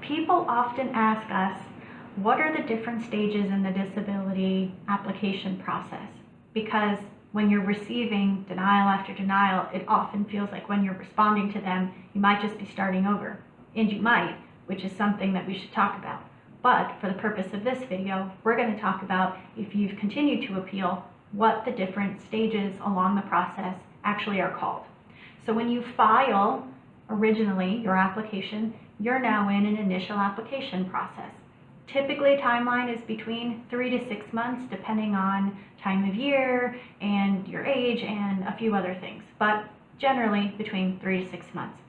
People often ask us, what are the different stages in the disability application process? Because when you're receiving denial after denial, it often feels like when you're responding to them, you might just be starting over. And you might, which is something that we should talk about. But for the purpose of this video, we're going to talk about, if you've continued to appeal, what the different stages along the process actually are called. So when you file originally your application, you're now in an initial application process. Typically, timeline is between 3 to 6 months, depending on time of year and your age and a few other things, but generally between 3 to 6 months.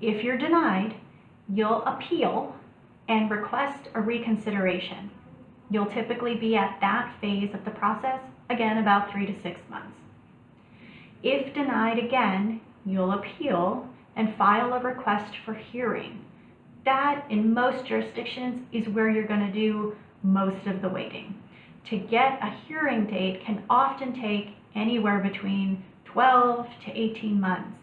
If you're denied, you'll appeal and request a reconsideration. You'll typically be at that phase of the process, again, about 3 to 6 months. If denied again, you'll appeal and file a request for hearing. That, in most jurisdictions, is where you're going to do most of the waiting. To get a hearing date can often take anywhere between 12 to 18 months.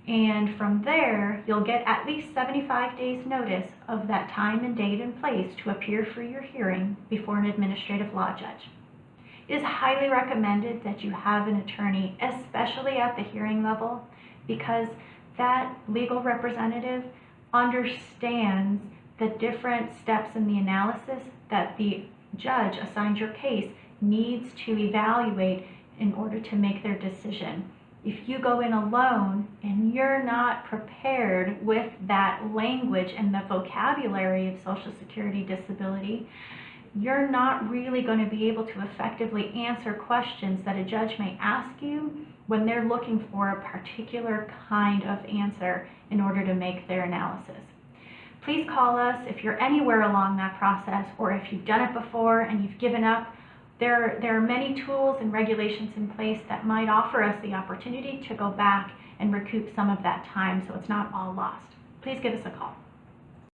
And from there, you'll get at least 75 days notice of that time and date and place to appear for your hearing before an administrative law judge. It is highly recommended that you have an attorney, especially at the hearing level, because that legal representative understands the different steps in the analysis that the judge assigned your case needs to evaluate in order to make their decision. If you go in alone and you're not prepared with that language and the vocabulary of Social Security disability, you're not really going to be able to effectively answer questions that a judge may ask you when they're looking for a particular kind of answer in order to make their analysis. Please call us if you're anywhere along that process, or if you've done it before and you've given up. There are many tools and regulations in place that might offer us the opportunity to go back and recoup some of that time so it's not all lost. Please give us a call.